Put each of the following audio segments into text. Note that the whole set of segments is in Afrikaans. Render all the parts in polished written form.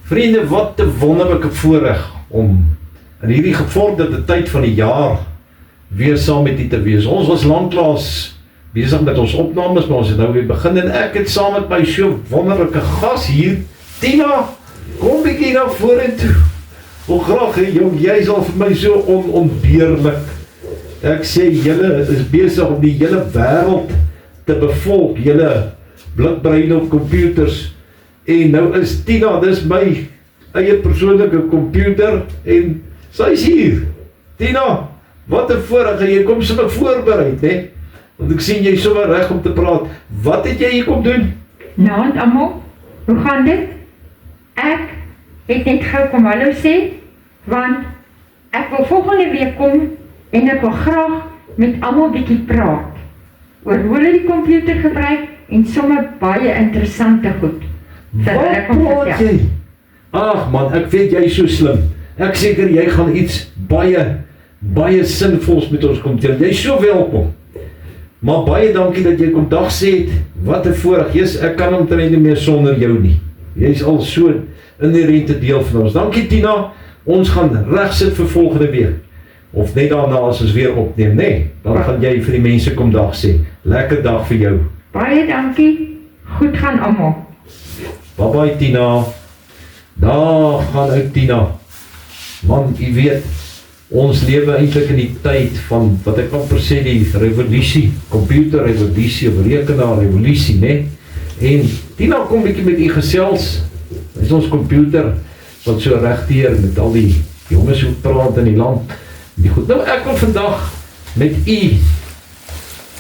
Vriende, wat 'n wonderlike voorreg om in hierdie gevorderde tyd van die jaar weer saam met u te wees. Ons was lanklaas besig met ons opnames, maar ons het nou weer begin en ek het saam met my so wonderlike gas hier, Tina, kom bietjie na vorentoe. Hoe graag, jy is al vir my so onontbeerlik. Ek sê, julle is besig om die hele wêreld te bevolk, julle blikbreine op computers, en nou is Tina, dis my eie persoonlike computer, en sy is hier. Tina, wat 'n voorreg, jy kom sommer voorbereid, hè? Want ek sien jy is sommer reg om te praat. Wat het jy hier kom doen? Nou, almal, hoe gaan dit? Ek het net gou kom hallo sê, want ek wil volgende week kom en ek wil graag met almal bietjie praat oor hoe hulle die komputer gebruik en sommer baie interessante goed. Wat praat jy? Ag man, ek weet jy is so slim. Ek seker jy gaan iets baie sinvols met ons kom deel. Jy is so welkom. Maar baie dankie dat jy kom dag sê het. Wat 'n voorreg. Jesus, ek kan omtrent nie meer sonder jou nie. Jy is al so inherente deel van ons. Dankie Tina. Ons gaan reg sit vir volgende week. Of net daarna as ons weer opneem, nee. Dan gaan jy vir die mense kom dag sê. Lekker dag vir jou. Baie dankie. Goed gaan almal. Bye bye Tina. Daar gaan uit Tina. Man, jy weet, ons lewe eintlik in die tyd van, wat ek amper sê, die revolusie, computerrevolusie, of rekenaarrevolusie, né? En Tina kom bietjie met u gesels. Dit is ons computer, wat so regteer met al die jonges hoe praat in die land. Die goed, nou ek wil vandag met u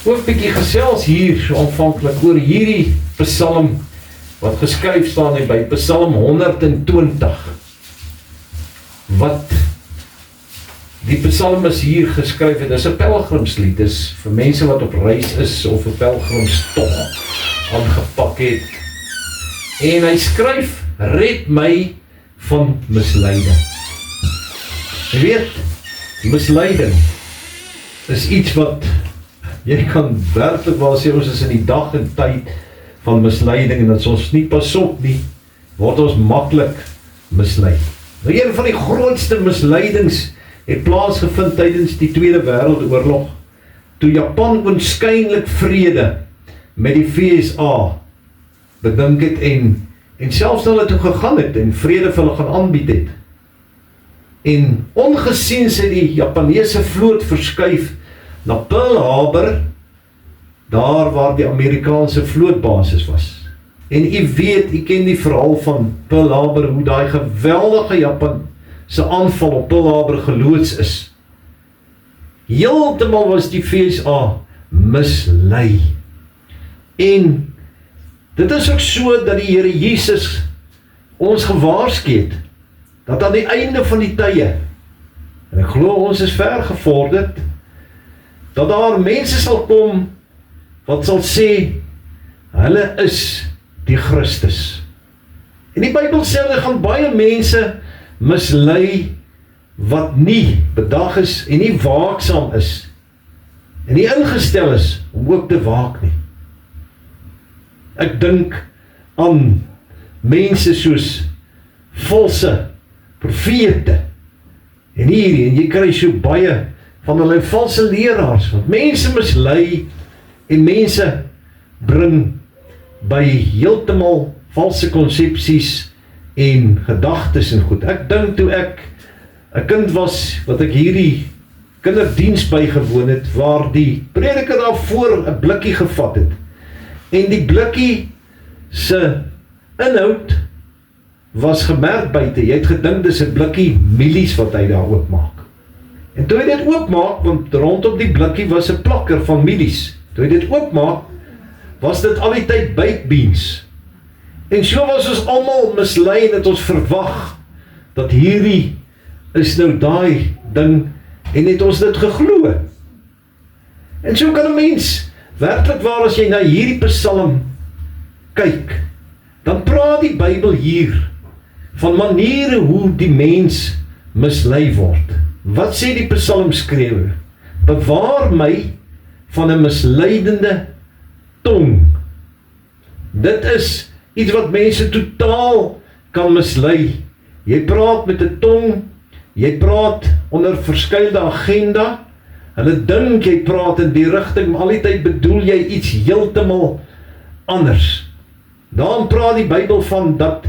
ook bietjie gesels hier, so aanvanklik, oor hierdie psalm, wat geskryf staan by Psalm 120, wat die psalmis hier geskryf het, is 'n pelgrimslied, is vir mense wat op reis is, of 'n pelgrimstog aangepak het, en hy skryf, red my van misleiding. Jy weet, misleiding is iets wat, jy kan werklik waar sê, ons is in die dag en tyd van misleiding, en as ons nie pas op nie, word ons maklik misleid. Nou, een van die grootste misleidings het plaasgevind tydens die Tweede Wêreldoorlog, toe Japan oënskynlik vrede met die VSA bedink het en selfs hulle toe gegaan het en vrede vir hulle gaan aanbied het. En ongesiens het die Japanese vloot verskuif na Pearl Harbor, daar waar die Amerikaanse vlootbasis was. En u weet, u ken die verhaal van Pearl Harbor, hoe daai geweldige Japanse aanval op Pearl Harbor geloods is. Heeltemal was die VSA mislei. En dit is ook so dat die Here Jesus ons gewaarsku het, dat aan die einde van die tye, en ek glo ons is ver gevorderd, dat daar mense sal kom, wat sal sê, hulle is die Christus. En die Bybel sê, hulle gaan baie mense mislei, wat nie bedag is, en nie waaksaam is, en nie ingestel is, om ook te waak nie. Ek dink aan mense soos valse profete, en jy kry so baie van hulle valse leraars, want mense mislei, en mense bring by heeltemal valse konsepsies en gedagtes en goed. Ek dink toe ek 'n kind was, wat ek hierdie kinderdiens bygewoon het, waar die prediker daarvoor 'n blikkie gevat het, en die blikkie se inhoud was gemerk buite. Jy het gedink dis 'n blikkie mielies wat hy daar oopmaak. En toe hy dit oopmaak, want rondom die blikkie was 'n plakker van mielies. Toe hy dit oopmaak, was dit al die tyd baked beans. En so was ons almal mislei en het ons verwag dat hierdie is nou daai ding, en het ons dit geglo. En so kan 'n mens werklik waar, as jy na hierdie psalm kyk, dan praat die Bybel hier van maniere hoe die mens mislei word. Wat sê die psalmskrywer? Bewaar my van 'n misleidende tong. Dit is iets wat mense totaal kan mislei. Jy praat met 'n tong, jy praat onder verskeie agenda, hulle dink jy praat in die rigting, maar al die tyd bedoel jy iets heeltemal anders. Daarom praat die Bybel van dat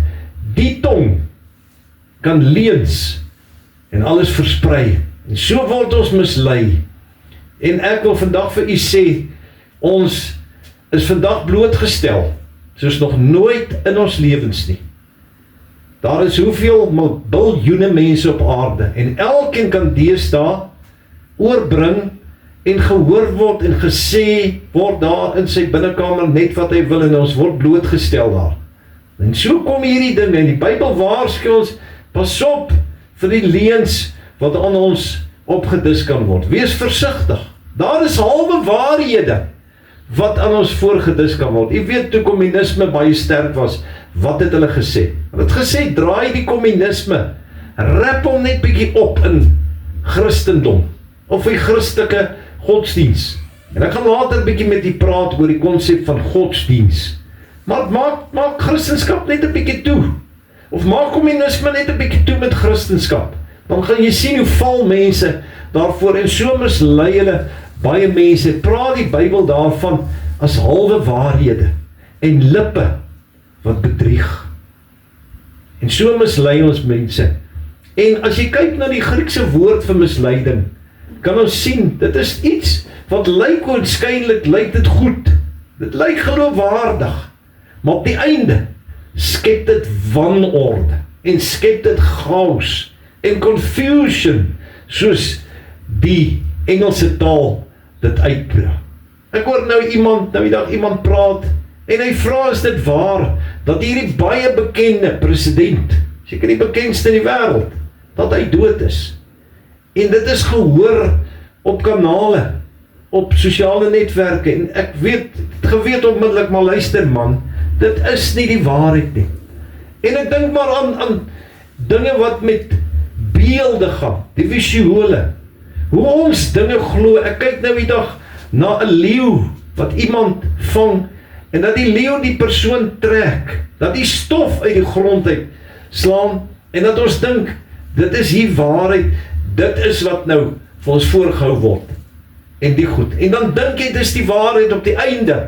die tong kan leuns en alles versprei. En so word ons mislei. En ek wil vandag vir u sê, ons is vandag blootgestel, soos nog nooit in ons lewens nie. Daar is hoeveel biljoene mense op aarde, en elkeen kan deesdae oorbring en gehoor word en gesê word daar in sy binnekamer net wat hy wil, en ons word blootgestel daar. En so kom hierdie dinge, en die Bybel waarsku ons, pas op vir die leuns wat aan ons opgedis kan word. Wees versigtig. Daar is halwe waarhede wat aan ons voorgedis kan word. U weet, toe kommunisme baie sterk was, wat het hulle gesê? Hulle het gesê, draai die kommunisme, rap hom net bietjie op in Christendom, of die Christelike godsdiens. En ek gaan later bietjie met u praat oor die konsep van godsdiens. Maar maak Christenskap net 'n bietjie toe, of maak kommunisme net 'n bietjie toe met Christenskap. Dan gaan jy sien hoe val mense daarvoor, en so mislei hulle baie mense. Praat die Bybel daarvan as halwe waarhede en lippe wat bedrieg. En so mislei ons mense. En as jy kyk na die Griekse woord vir misleiding, kan ons sien, dit is iets wat lyk oorskynlik, lyk dit goed. Dit lyk geloofwaardig. Maar op die einde skep dit wanorde en skep dit chaos en confusion, soos die Engelse taal dit uitdruk. Ek hoor nou die dag iemand praat, en hy vra, is dit waar, dat hierdie baie bekende president, seker die bekendste in die wêreld, dat hy dood is. En dit is gehoor op kanale, op sosiale netwerke, en ek weet onmiddellik, maar luister man, dit is nie die waarheid nie. En ek dink maar aan dinge wat met beelde gaan, die visuele, hoe ons dinge glo. Ek kyk nou die dag na 'n leeu wat iemand vang, en dat die leeu die persoon trek, dat die stof uit die grond uit slaan, en dat ons dink, dit is hier waarheid, dit is wat nou vir ons voorgehou word, en die goed. En dan dink jy, dis die waarheid op die einde.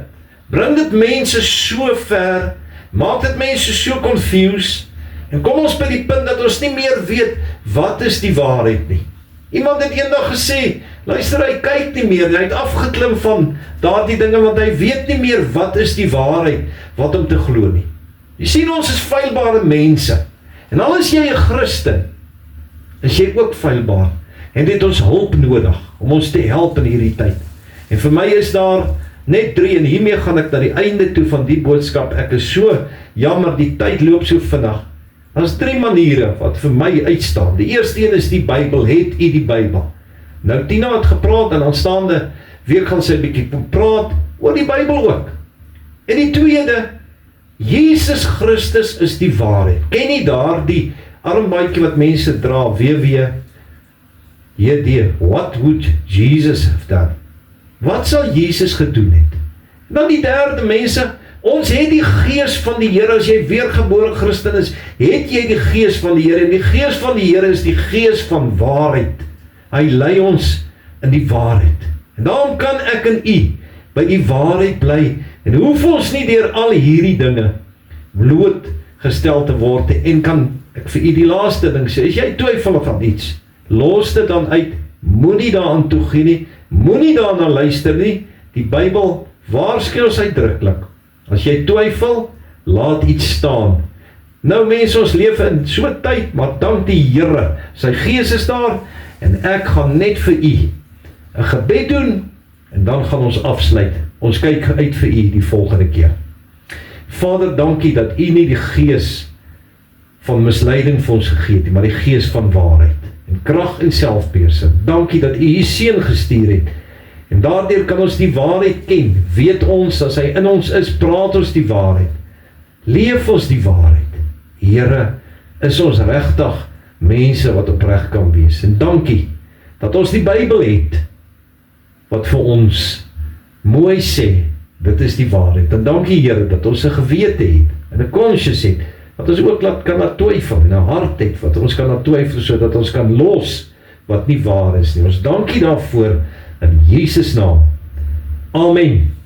Bring dit mense so ver, maak dit mense so confused, en kom ons by die punt dat ons nie meer weet, wat is die waarheid nie. Iemand het eendag gesê, luister, hy kyk nie meer, hy het afgeklim van daardie dinge, want hy weet nie meer, wat is die waarheid, wat om te glo nie. Jy sien, ons is feilbare mense, en al is jy 'n Christen, is jy ook feilbaar, en dit het ons hulp nodig, om ons te help in hierdie tyd. En vir my is daar net 3, en hiermee gaan ek na die einde toe van die boodskap. Ek is so jammer, die tyd loop so vinnig. Daar is 3 maniere wat vir my uitstaan. Die eerste een is die Bybel, het u die Bybel? Nou Tina het gepraat, en aanstaande week gaan sy 'n bietjie praat oor die Bybel ook. En die tweede, Jesus Christus is die waarheid. Ken jy daar die armbandjie wat mense dra, WWJD, what would Jesus have done? Wat sal Jesus gedoen het? En dan die derde, mense, ons het die gees van die Here. As jy weergebore Christen is, het jy die gees van die Here, en die gees van die Here is die gees van waarheid. Hy lei ons in die waarheid. En daarom kan ek en u by die waarheid bly, en hoef ons nie deur al hierdie dinge blootgestel te word, en kan ek vir u die laaste ding sê, as jy twyfel van iets, los dit dan uit, moenie daaraan toegee nie, moenie daarna luister nie. Die Bybel waarsku ons uitdruklik, as jy twyfel, laat iets staan. Nou mense, ons leef in so 'n tyd, maar dank die Here, sy gees is daar, en ek gaan net vir u 'n gebed doen, en dan gaan ons afsluit. Ons kyk uit vir u die volgende keer. Vader, dankie dat u nie die gees van misleiding vir ons gegee het, maar die gees van waarheid, en krag en selfbeheersing. Dankie dat u u seun gestuur het, en daardeur kan ons die waarheid ken. Weet ons, as hy in ons is, praat ons die waarheid, leef ons die waarheid. Here, is ons regtig mense wat opreg kan wees, en dankie dat ons die Bybel het, wat vir ons mooi sê, dit is die waarheid. En dankie Here, dat ons 'n gewete het, en 'n conscience het, wat ons ook kan laat twyfel, en 'n hart het, wat ons kan laat twyfel, sodat ons kan los wat nie waar is nie. Ons dankie daarvoor, in Jesus naam. Amen.